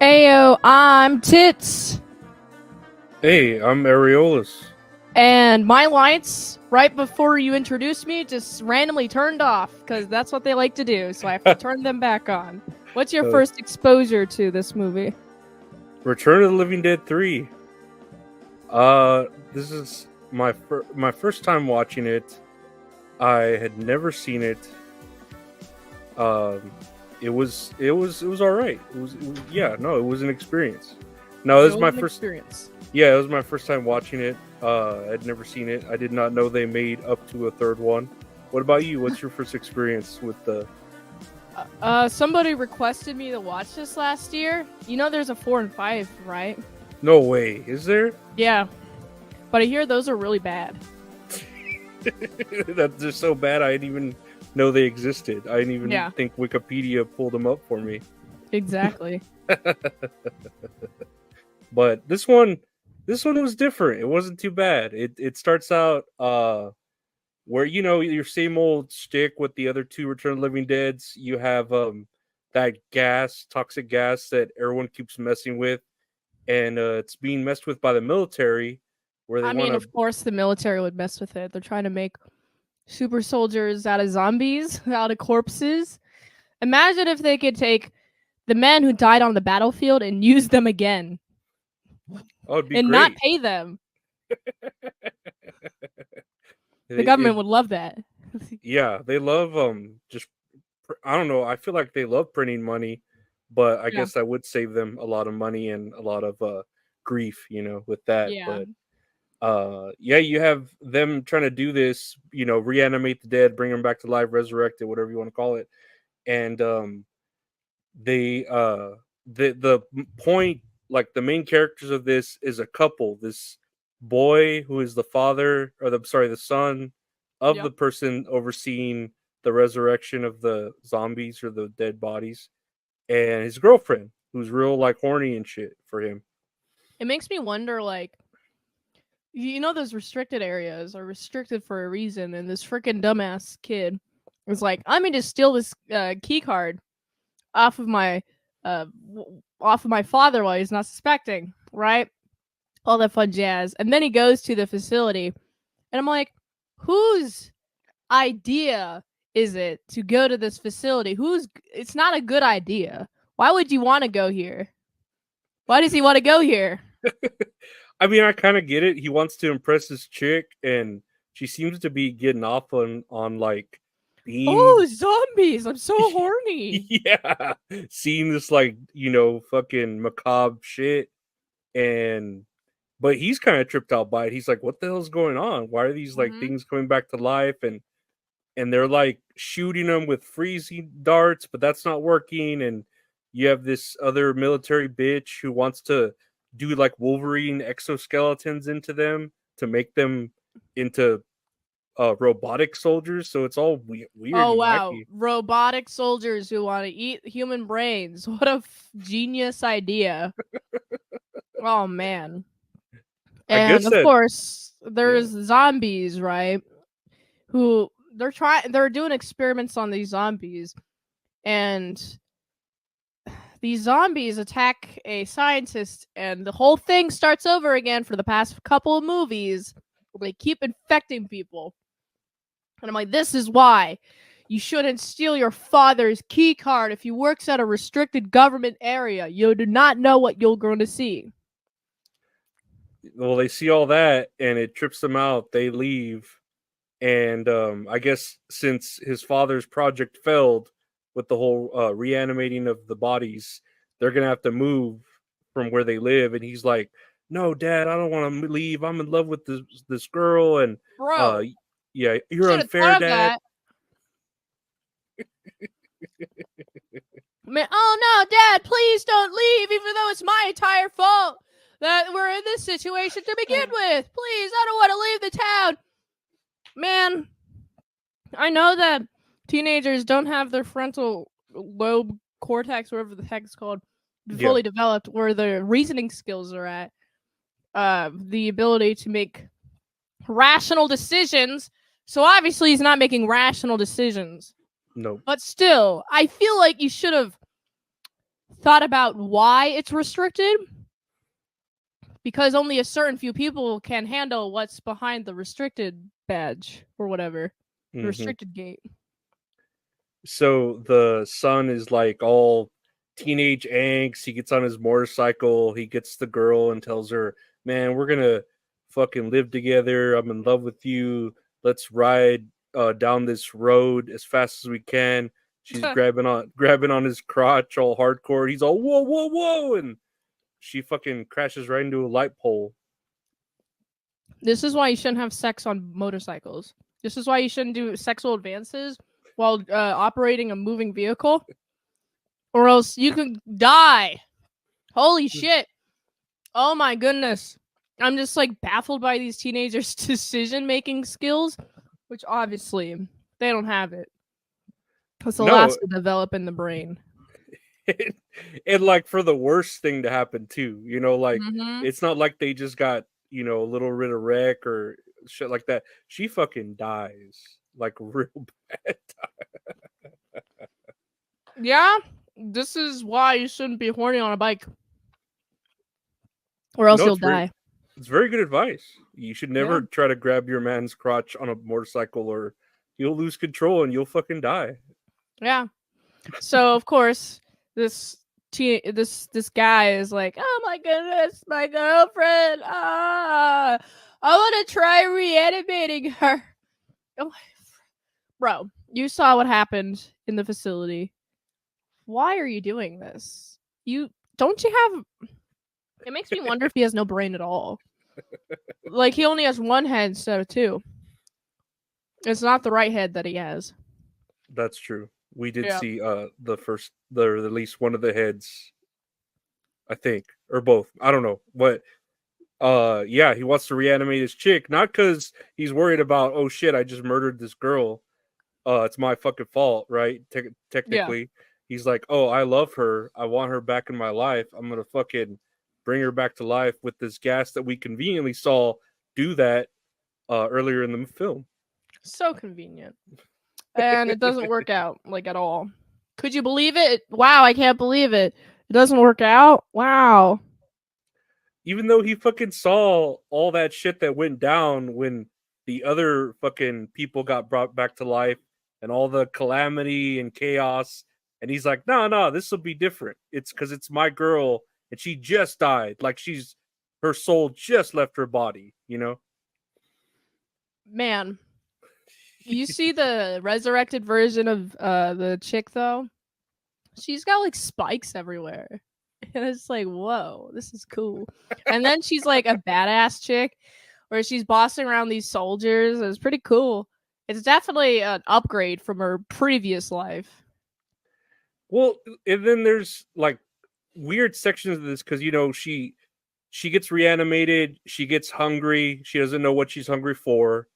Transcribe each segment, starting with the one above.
Ayo, I'm Tits. Hey, I'm Areolas. And my lights, right before you introduced me, just randomly turned off, because that's what they like to do, so I have to turn them back on. What's your first exposure to this movie? Return of the Living Dead 3. This is my first time watching it. I had never seen it. It was all right. It was an experience. No, this is my first experience. Yeah, it was my first time watching it. I'd never seen it. I did not know they made up to a third one. What about you? What's your first experience with the? Somebody requested me to watch this last year. You know, there's a 4 and 5, right? No way. Is there? Yeah, but I hear those are really bad. They're so bad. I didn't even know they existed. I didn't even think Wikipedia pulled them up for me. Exactly. But this one was different. It wasn't too bad. It starts out where your same old shtick with the other two Return of the Living Deads. You have that toxic gas that everyone keeps messing with, and it's being messed with by the military. Of course, the military would mess with it. They're trying to make super soldiers out of zombies, out of corpses. Imagine if they could take the men who died on the battlefield and use them again. Oh, it'd be and great. Not pay them. The government would love that. Yeah, they love I don't know. I feel like they love printing money, but I guess that would save them a lot of money and a lot of grief, with that. Yeah. But you have them trying to do this, reanimate the dead, bring them back to life, resurrected, whatever you want to call it. And the point, like the main characters of this is a couple. This boy who is the father, or the son of the person overseeing the resurrection of the zombies or the dead bodies, and his girlfriend who's real like horny and shit for him. It makes me wonder, like, those restricted areas are restricted for a reason, and this freaking dumbass kid was like, I'm going to steal this key card off of my father while he's not suspecting, right? All that fun jazz. And then he goes to the facility, and I'm like, whose idea is it to go to this facility? It's not a good idea. Why would you want to go here? Why does he want to go here? I mean, I kind of get it. He wants to impress his chick, and she seems to be getting off on like being... Oh, zombies! I'm so horny. Yeah, seeing this like fucking macabre shit, but he's kind of tripped out by it. He's like, "What the hell's going on? Why are these like things coming back to life?" And they're like shooting them with freezing darts, but that's not working. And you have this other military bitch who wants to do like Wolverine exoskeletons into them to make them into robotic soldiers. So it's all weird. Oh wow, wacky. Robotic soldiers who want to eat human brains. What a genius idea. Oh man. And of course there's zombies, right? Who they're doing experiments on these zombies, and these zombies attack a scientist, and the whole thing starts over again for the past couple of movies. They keep infecting people. And I'm like, this is why you shouldn't steal your father's key card if he works at a restricted government area. You do not know what you're going to see. Well, they see all that, and it trips them out. They leave. And I guess since his father's project failed with the whole reanimating of the bodies, they're going to have to move from where they live. And he's like, no, Dad, I don't want to leave. I'm in love with this girl. And bro, yeah, you're unfair, Dad. Man, oh no, Dad, please don't leave, even though it's my entire fault that we're in this situation to begin with. Please, I don't want to leave the town. Man, I know that teenagers don't have their frontal lobe cortex, whatever the heck it's called, fully developed, where their reasoning skills are at. The ability to make rational decisions. So obviously he's not making rational decisions. No. But still, I feel like you should have thought about why it's restricted, because only a certain few people can handle what's behind the restricted badge or whatever, the restricted gate. So the son is like all teenage angst. He gets on his motorcycle. He gets the girl and tells her, "Man, we're gonna fucking live together. I'm in love with you. Let's ride down this road as fast as we can." She's grabbing on his crotch all hardcore. He's all whoa, whoa, whoa, and she fucking crashes right into a light pole. This is why you shouldn't have sex on motorcycles. This is why you shouldn't do sexual advances while operating a moving vehicle, or else you can die. Holy shit. Oh my goodness. I'm just like baffled by these teenagers' decision-making skills, which obviously they don't have it. It's the last to develop in the brain. And like for the worst thing to happen too, you know, like it's not like they just got, you know, a little bit of wreck or shit like that. She fucking dies like real bad. Yeah, this is why you shouldn't be horny on a bike, or else you'll die. It's very good advice. You should never try to grab your man's crotch on a motorcycle, or you'll lose control and you'll fucking die. Yeah. So of course this guy is like, oh my goodness, my girlfriend. I want to try reanimating her. Oh, bro, you saw what happened in the facility. Why are you doing this? It makes me wonder if he has no brain at all. Like, he only has one head instead of two. It's not the right head that he has. That's true. We did see at least one of the heads, I think, or both. I don't know. But yeah, he wants to reanimate his chick, not because he's worried about, oh shit, I just murdered this girl. It's my fucking fault, right? Technically. He's like, oh, I love her. I want her back in my life. I'm gonna fucking bring her back to life with this gas that we conveniently saw do that earlier in the film. So convenient. And it doesn't work out, like, at all. Could you believe it? Wow, I can't believe it. It doesn't work out? Wow. Even though he fucking saw all that shit that went down when the other fucking people got brought back to life and all the calamity and chaos. And he's like, no, this will be different. It's because it's my girl and she just died. Like her soul just left her body, you know? Man. You see the resurrected version of the chick, though? She's got, like, spikes everywhere. And it's like, whoa, this is cool. And then she's, like, a badass chick where she's bossing around these soldiers. It's pretty cool. It's definitely an upgrade from her previous life. Well, and then there's, like, weird sections of this because, you know, she gets reanimated. She gets hungry. She doesn't know what she's hungry for.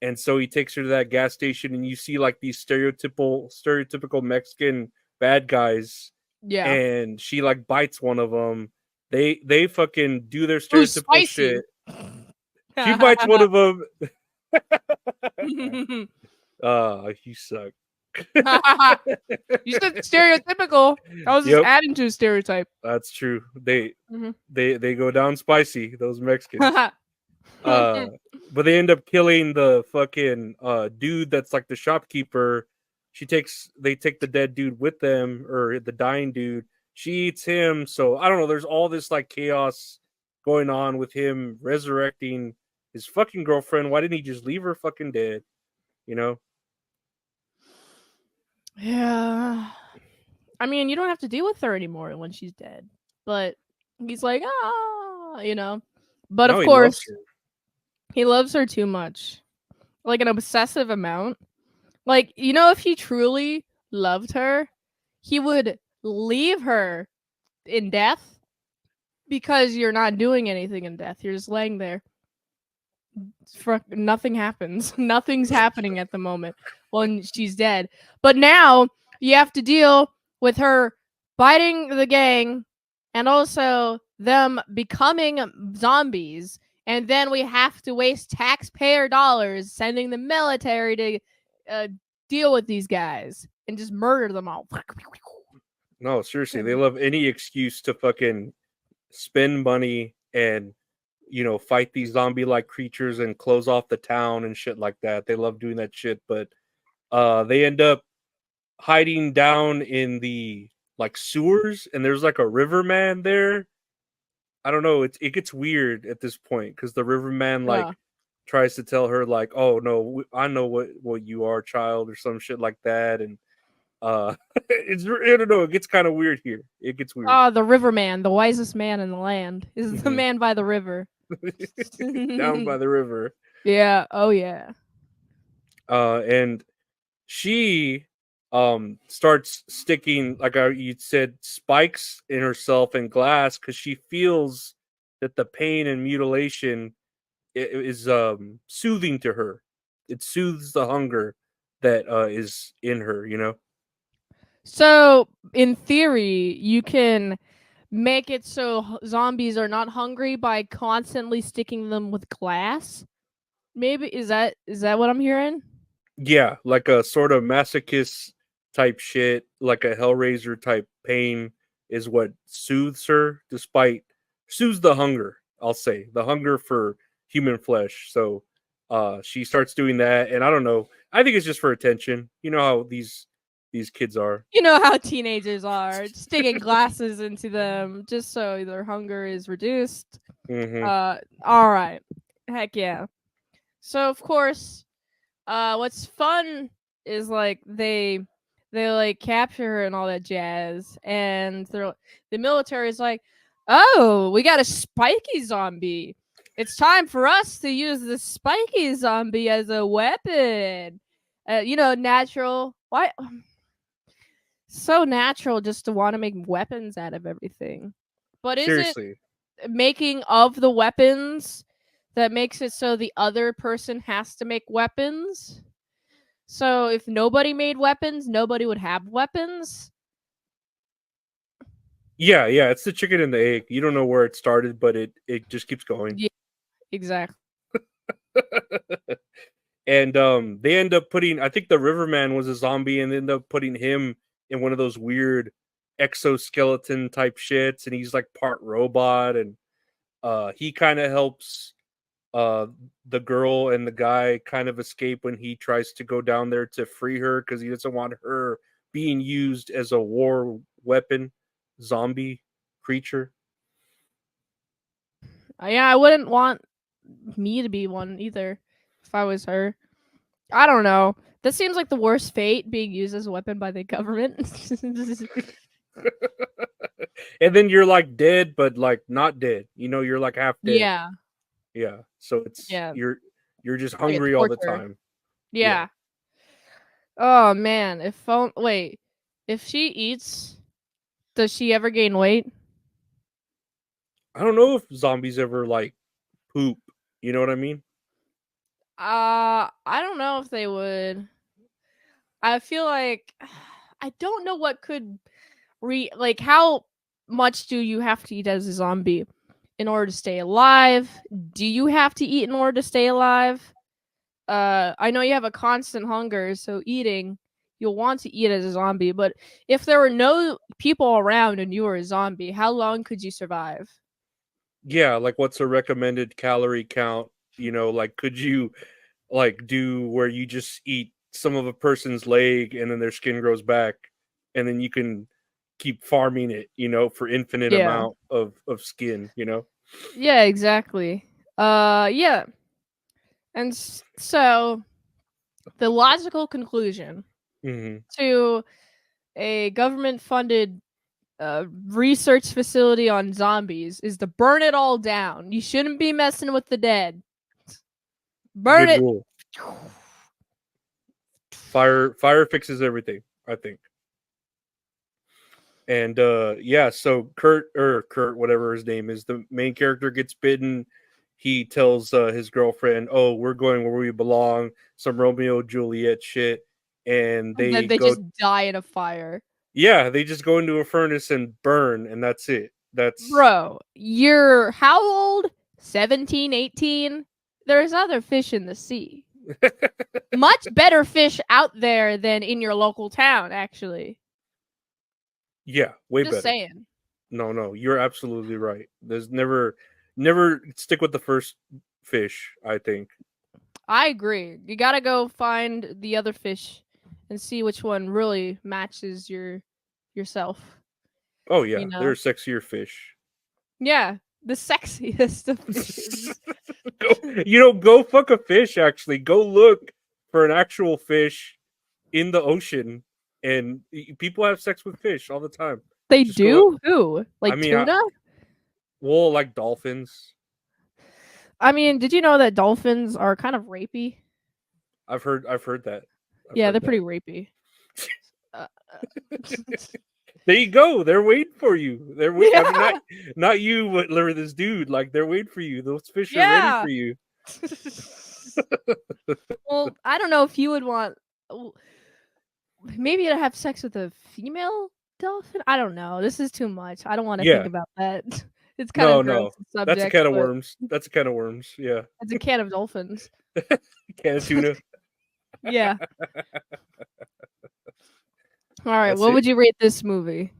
And so he takes her to that gas station, and you see like these stereotypical Mexican bad guys. Yeah. And she like bites one of them. They fucking do their stereotypical shit. She bites one of them. You suck. You said stereotypical. I was just adding to a stereotype. That's true. They go down spicy, those Mexicans. But they end up killing the fucking dude that's like the shopkeeper. They take the dead dude with them, or the dying dude. She eats him. So I don't know. There's all this like chaos going on with him resurrecting his fucking girlfriend. Why didn't he just leave her fucking dead? You know? Yeah. I mean, you don't have to deal with her anymore when she's dead. But he's like, you know. But of course, he loves her too much. Like an obsessive amount. Like, you know, if he truly loved her, he would leave her in death, because you're not doing anything in death. You're just laying there. Nothing happens. Nothing's happening at the moment when she's dead. But now you have to deal with her biting the gang and also them becoming zombies. And then we have to waste taxpayer dollars sending the military to deal with these guys and just murder them all. No, seriously, they love any excuse to fucking spend money and, you know, fight these zombie-like creatures and close off the town and shit like that. They love doing that shit, but they end up hiding down in the like sewers, and there's like a riverman there. I don't know. It gets weird at this point because the riverman like tries to tell her like, "Oh no, I know what you are, child," or some shit like that, and it's I don't know. It gets kind of weird here. It gets weird. The riverman, the wisest man in the land, is the man by the river. Down by the river. Yeah. Oh yeah. And she starts sticking, like you said, spikes in herself and glass because she feels that the pain and mutilation is soothing to her. It soothes the hunger that is in her, you know. So in theory, you can make it so zombies are not hungry by constantly sticking them with glass. Maybe is that what I'm hearing? Yeah, like a sort of masochist type shit, like a Hellraiser type pain is what soothes her, despite soothes the hunger. I'll say the hunger for human flesh. So she starts doing that, and I don't know. I think it's just for attention. You know how these kids are. You know how teenagers are, sticking glasses into them just so their hunger is reduced. Mm-hmm. All right, heck yeah. So of course, what's fun is like they like capture her and all that jazz, and the military is like, oh, we got a spiky zombie. It's time for us to use the spiky zombie as a weapon. You know, natural. Why? So natural just to want to make weapons out of everything. But is it Seriously. making of the weapons that makes it so the other person has to make weapons? So if nobody made weapons, nobody would have weapons? Yeah, it's the chicken and the egg. You don't know where it started, but it just keeps going. Yeah, exactly. And they end up putting, I think the Riverman was a zombie, and they end up putting him in one of those weird exoskeleton type shits, and he's like part robot, and he kind of helps the girl and the guy kind of escape when he tries to go down there to free her because he doesn't want her being used as a war weapon zombie creature. Yeah, I wouldn't want me to be one either if I was her. I don't know. This seems like the worst fate, being used as a weapon by the government. And then you're like dead, but like not dead. You know, you're like half dead. Yeah. Yeah. So it's Yeah. you're just Like hungry all the torture. time. Yeah. Oh man, if she eats, does she ever gain weight? I don't know if zombies ever like poop. You know what I mean? I don't know if they would. I feel like I don't know what could like how much do you have to eat as a zombie in order to stay alive? Do you have to eat in order to stay alive? I know you have a constant hunger, so you'll want to eat as a zombie, but if there were no people around and you were a zombie, how long could you survive? Yeah, like what's a recommended calorie count? You know, like could you like do where you just eat some of a person's leg and then their skin grows back, and then you can keep farming it, you know, for infinite Yeah. amount of skin, you know? Yeah, exactly. Yeah. And so the logical conclusion Mm-hmm. to a government funded research facility on zombies is to burn it all down. You shouldn't be messing with the dead. Burn Good it. rule. Fire fixes everything, I think. And yeah, so Kurt, whatever his name is, the main character gets bitten. He tells his girlfriend, "Oh, we're going where we belong." Some Romeo Juliet shit, and And then they they go. just die in a fire. Yeah, they just go into a furnace and burn, and that's it. That's Bro, you're how old? 17, 18? There's other fish in the sea. Much better fish out there than in your local town, actually. Yeah, way Just better. saying. No, you're absolutely right. There's never stick with the first fish, I think. I agree. You gotta go find the other fish and see which one really matches yourself. Oh yeah, You know? there's sexier fish. Yeah, the sexiest of fishes. Go fuck a fish. Actually, go look for an actual fish in the ocean, and people have sex with fish all the time. They Just go up. do? Who? I Like mean, tuna? well, like dolphins. I mean, did you know that dolphins are kind of rapey? I've heard that. Yeah, they're pretty rapey. There you go. They're waiting for you. They're waiting. Yeah. I mean, not you, but this dude. Like they're waiting for you. Those fish are ready Yeah. for you. Well, I don't know if you would want. Maybe to have sex with a female dolphin. I don't know. This is too much. I don't want to think about that. It's kind of gross subject. That's a can of worms. That's a can of worms. Yeah. It's a can of dolphins. Can of tuna. Yeah. All right. What would you rate this movie?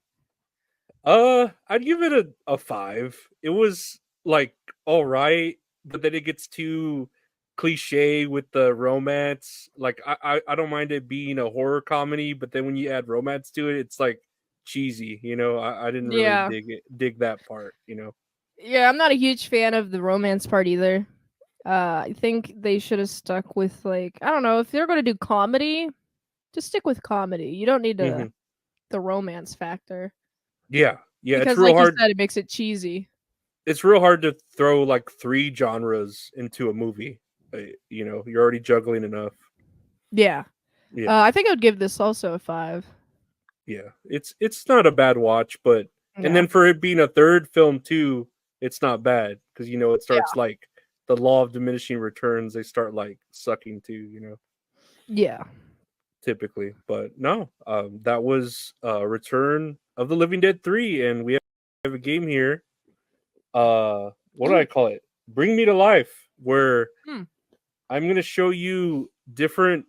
I'd give it a 5. It was like all right, but then it gets too cliche with the romance. Like I don't mind it being a horror comedy, but then when you add romance to it, it's like cheesy. I didn't really dig that part. Yeah, I'm not a huge fan of the romance part either. I think they should have stuck with I don't know, if they're going to do comedy, just stick with comedy. You don't need the romance factor. Yeah, because it's real hard. You said, it makes it cheesy. It's real hard to throw like 3 genres into a movie. You're already juggling enough. Yeah. I think I would give this also a 5. Yeah, it's not a bad watch, but and then for it being a third film too, it's not bad because it starts like the law of diminishing returns. They start like sucking too. Yeah. Typically, but no, that was Return of the Living Dead 3, and we have a game here. What do I call it? Bring Me to Life, where I'm going to show you different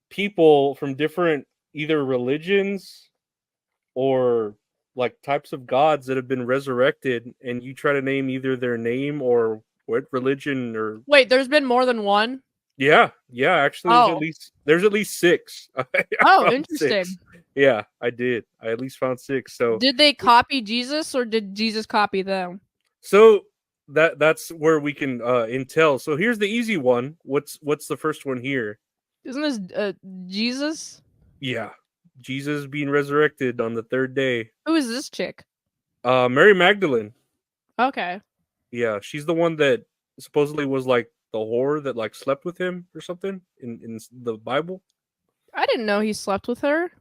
people from different either religions or like types of gods that have been resurrected, and you try to name either their name or what religion or. Wait, there's been more than one? Yeah. Actually, there's at least 6. Oh, interesting. 6. Yeah, I did. I at least found 6. So did they copy Jesus or did Jesus copy them? So that's where we can intel. So here's the easy one. What's the first one here? Isn't this Jesus? Yeah, Jesus being resurrected on the 3rd day. Who is this chick? Mary Magdalene. Okay. Yeah, she's the one that supposedly was like the whore that like slept with him or something in the Bible. I didn't know he slept with her.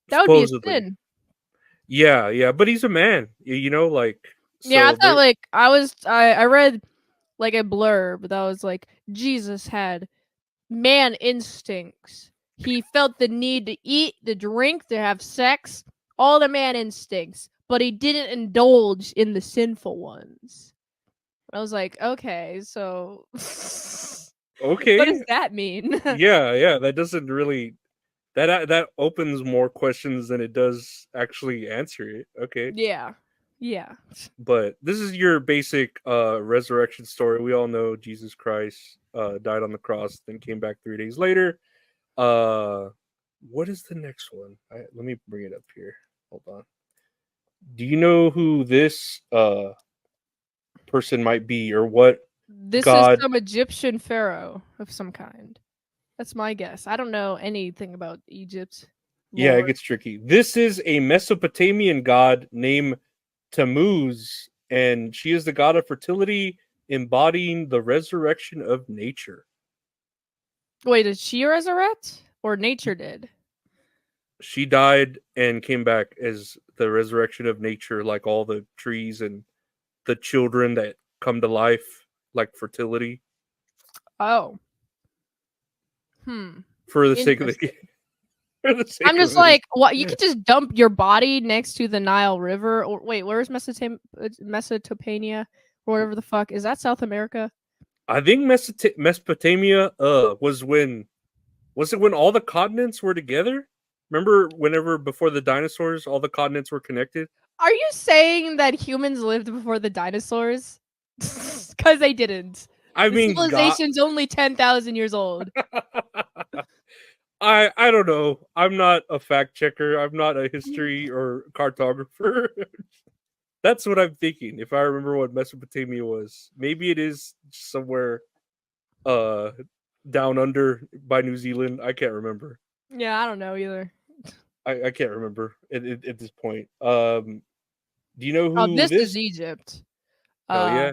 That would be a sin. Yeah, but he's a man. Like. So yeah, I thought I read like a blurb that was like Jesus had man instincts. He felt the need to eat, to drink, to have sex, all the man instincts, but he didn't indulge in the sinful ones. I was like, okay, so okay, what does that mean? yeah, that doesn't really that opens more questions than it does actually answer it. Okay. Yeah. But this is your basic resurrection story. We all know Jesus Christ died on the cross, then came back 3 days later. What is the next one? Let me bring it up here. Hold on. Do you know who this person might be, or what? This is some Egyptian pharaoh of some kind. That's my guess. I don't know anything about Egypt. Yeah, it gets tricky. This is a Mesopotamian god named Tamuz, and she is the god of fertility, embodying the resurrection of nature. Wait, did she resurrect, or nature did? She died and came back as the resurrection of nature, like all the trees and the children that come to life, like fertility. Oh. For the sake of the game. I'm just like, what? You could just dump your body next to the Nile River, or wait, where's Mesopotamia, or whatever the fuck is that? South America? I think Mesopotamia was it when all the continents were together? Remember whenever before the dinosaurs, all the continents were connected? Are you saying that humans lived before the dinosaurs? Because they didn't. I The mean, civilization's only 10,000 years old. I don't know. I'm not a fact checker. I'm not a history or cartographer. That's what I'm thinking. If I remember what Mesopotamia was, maybe it is somewhere down under by New Zealand. I can't remember. Yeah, I don't know either. I can't remember at this point. Do you know Oh, who this this? is Egypt. Oh yeah,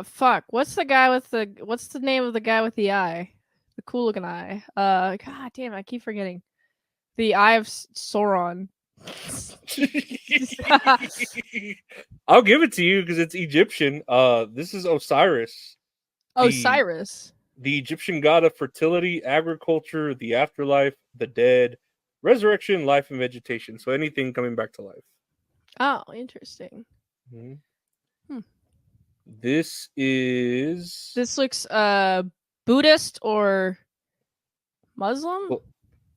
Fuck. What's the name of the guy with the eye? The cool looking eye. God damn, I keep forgetting. The Eye of Sauron. I'll give it to you because it's Egyptian. This is Osiris, Osiris, the Egyptian god of fertility, agriculture, the afterlife, the dead, resurrection, life, and vegetation. So anything coming back to life. Oh, interesting. Mm-hmm. Hmm. This looks Buddhist or Muslim?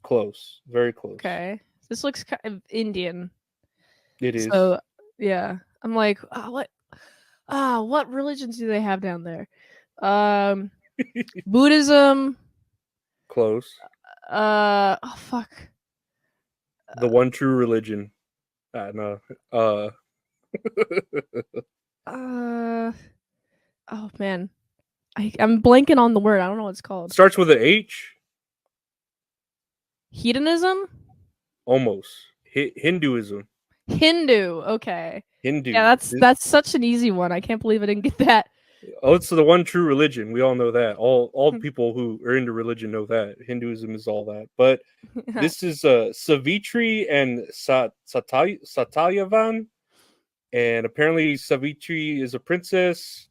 Close, very close. Okay. This looks kind of Indian. It is. So, yeah. I'm like, what religions do they have down there? Buddhism. Close. Oh fuck. The one true religion. No. Oh man. I'm blanking on the word. I don't know what it's called. Starts with an H. Hedonism? Almost. Hinduism. Hindu. Okay. Hindu. Yeah, that's such an easy one. I can't believe I didn't get that. Oh, it's the one true religion. We all know that. All people who are into religion know that. Hinduism is all that. But this is Savitri and Satyavan. And apparently Savitri is a princess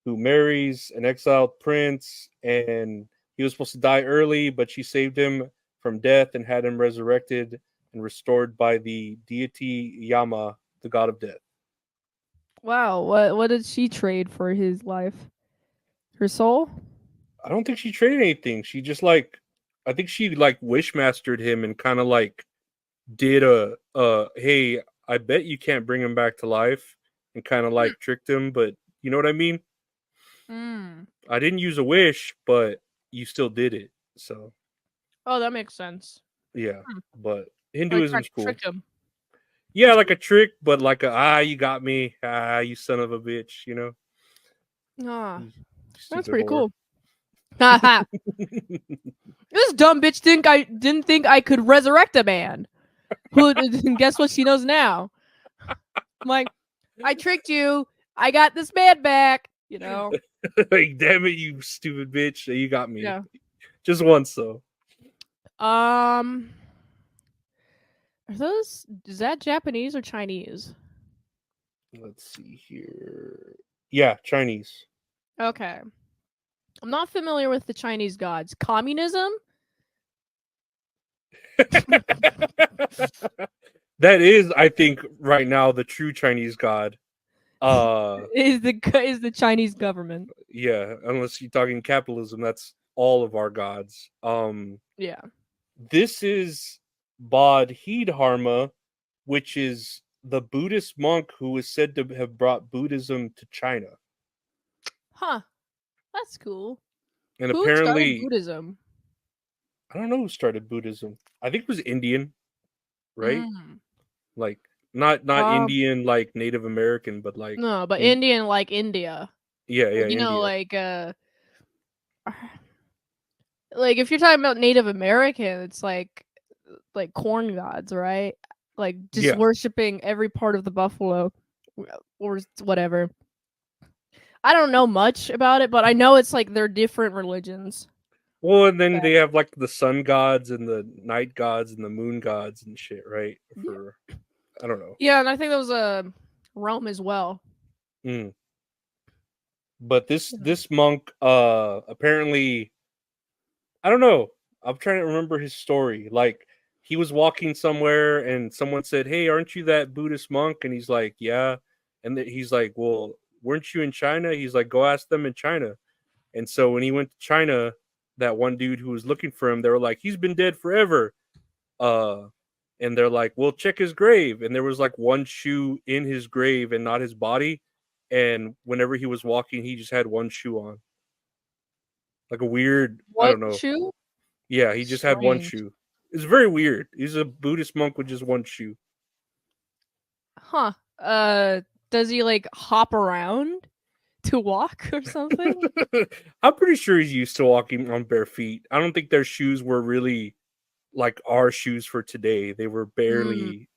who marries an exiled prince, and he was supposed to die early, but she saved him from death and had him resurrected and restored by the deity Yama, the god of death. Wow, what did she trade for his life? Her soul? I don't think she traded anything. She just I think she wishmastered him and kind of did a hey, I bet you can't bring him back to life, and kind of tricked him, but you know what I mean? I didn't use a wish, but you still did it. So. Oh, that makes sense. Yeah, but Hinduism's cool. Trick him. Yeah, like a trick, but you got me. You son of a bitch, you know? That's pretty cool. This dumb bitch didn't think I could resurrect a man. Guess what she knows now? I'm like, I tricked you. I got this man back, you know? Like, damn it, you stupid bitch. You got me. Yeah. Just once, though. Is that Japanese or Chinese? Let's see here. Yeah, Chinese. Okay. I'm not familiar with the Chinese gods. Communism? That is, I think, right now the true Chinese god. Is the Chinese government. Yeah, unless you're talking capitalism, that's all of our gods. Yeah. This is Bodhidharma, which is the Buddhist monk who is said to have brought Buddhism to China. Huh. That's cool. And who apparently started Buddhism? I don't know who started Buddhism. I think it was Indian, right? Like not Indian like Native American, but no, but Indian like India. Yeah, yeah. You know, like if you're talking about Native American, it's like corn gods, right? Like just worshiping every part of the buffalo or whatever. I don't know much about it, but I know it's like they're different religions. Well, and then they have like the sun gods and the night gods and the moon gods and shit, right? I don't know. Yeah, and I think there was Rome as well. But this monk apparently, I don't know. I'm trying to remember his story. Like he was walking somewhere and someone said, "Hey, aren't you that Buddhist monk?" And he's like, "Yeah." And he's like, "Well, weren't you in China?" He's like, "Go ask them in China." And so when he went to China, that one dude who was looking for him, they were like, he's been dead forever. And they're like, well, check his grave. And there was like one shoe in his grave and not his body. And whenever he was walking, he just had one shoe on. Like a weird, I don't know. Shoe? Yeah, he just had one shoe. It's very weird. He's a Buddhist monk with just one shoe. Huh. Does he like hop around to walk or something? I'm pretty sure he's used to walking on bare feet. I don't think their shoes were really like our shoes for today. They were barely,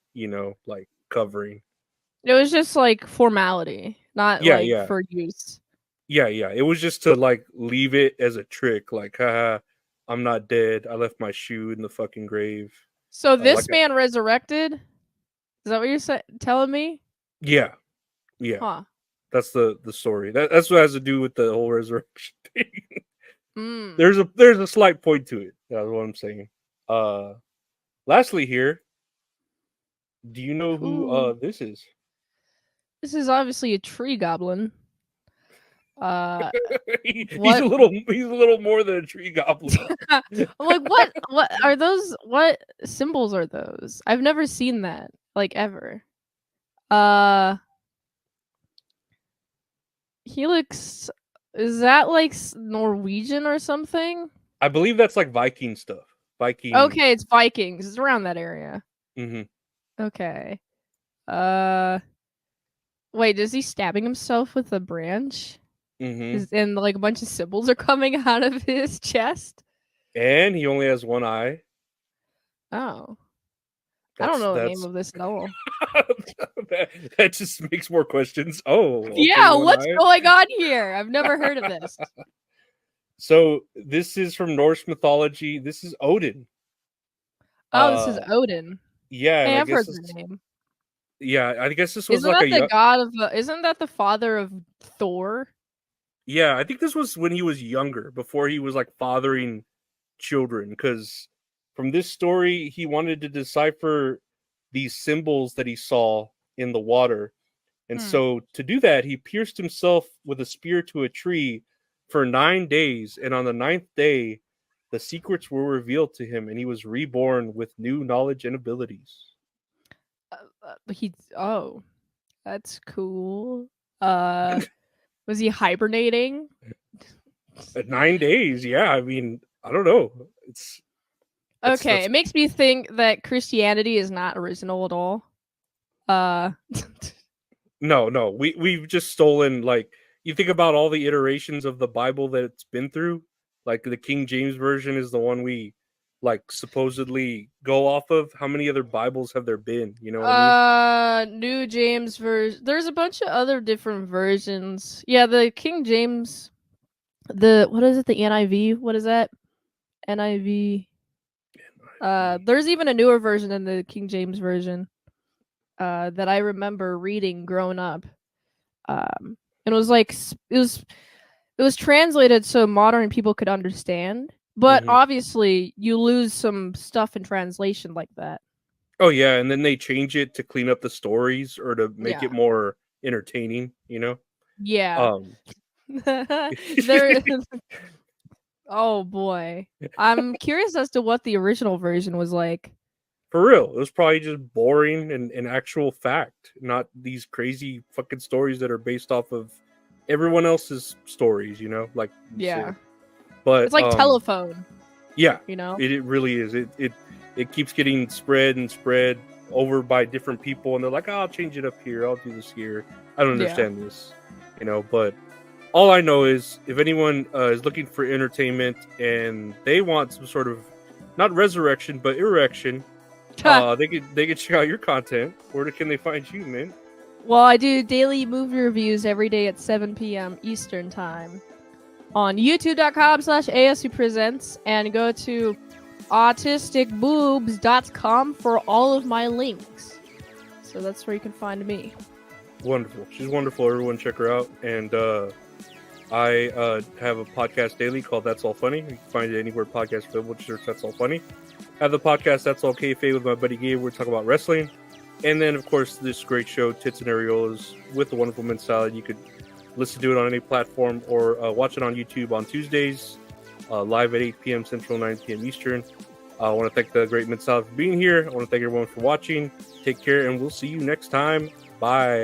like covering. It was just like formality, not for use. Yeah. It was just to like leave it as a trick. Like, haha, I'm not dead. I left my shoe in the fucking grave. So this man resurrected? Is that what you're telling me? Yeah. Huh. That's the story. That's what has to do with the whole resurrection thing. There's a slight point to it. That's what I'm saying. Lastly here, do you know who this is? This is obviously a tree goblin. He's a little more than a tree goblin. I'm like, what are those? What symbols are those? I've never seen that, like, ever. He looks, is that like Norwegian or something? I believe that's like Viking stuff. Viking. Okay, it's Vikings. It's around that area. Mm-hmm. Okay. Wait, is he stabbing himself with a branch? Mm-hmm. And like a bunch of symbols are coming out of his chest? And he only has one eye. Oh. I don't know the name of this at all. that just makes more questions. Oh. Okay, yeah, what's going on here? I've never heard of this. So this is from Norse mythology. This is Odin. Oh, this is Odin. Yeah, hey, I've heard the name. Yeah, I guess this was isn't like that the god of isn't that the father of Thor? Yeah, I think this was when he was younger, before he was like fathering children, because from this story he wanted to decipher these symbols that he saw in the water. And so to do that, he pierced himself with a spear to a tree for 9 days, and on the 9th day the secrets were revealed to him and he was reborn with new knowledge and abilities. That's cool. Was he hibernating? At 9 days, yeah. I mean, I don't know. Okay, it makes me think that Christianity is not original at all. No. We've just stolen, like, you think about all the iterations of the Bible that it's been through. Like the King James version is the one we like supposedly go off of. How many other Bibles have there been? You know what I mean? New James version. There's a bunch of other different versions. Yeah, the King James. What is it? The NIV. What is that? NIV. There's even a newer version than the King James version. That I remember reading growing up. And it was like it was translated so modern people could understand. But obviously, you lose some stuff in translation like that. Oh, yeah, and then they change it to clean up the stories or to make it more entertaining, you know? Yeah. Oh, boy. I'm curious as to what the original version was like. For real, it was probably just boring and actual fact, not these crazy fucking stories that are based off of everyone else's stories, you know? Like, but it's like telephone. Yeah, you know, it really is. It keeps getting spread over by different people, and they're like, "Oh, I'll change it up here. I'll do this here." I don't understand this, you know. But all I know is, if anyone is looking for entertainment and they want some sort of not resurrection but erection, they could check out your content. Where can they find you, man? Well, I do daily movie reviews every day at 7 p.m. Eastern time on youtube.com/ASU Presents, and go to autisticboobs.com for all of my links. So that's where you can find me. Wonderful. She's wonderful. Everyone check her out. And I have a podcast daily called That's All Funny. You can find it anywhere podcasts available. Just search That's All Funny. I have the podcast That's All Kayfabe with my buddy Gabe. We're talking about wrestling. And then, of course, this great show, Tits and Areolas, with the wonderful Mint Salad. You could listen to it on any platform or watch it on YouTube on Tuesdays live at 8 p.m. Central, 9 p.m. Eastern. I want to thank the Great Mid-South for being here. I want to thank everyone for watching. Take care, and we'll see you next time. Bye.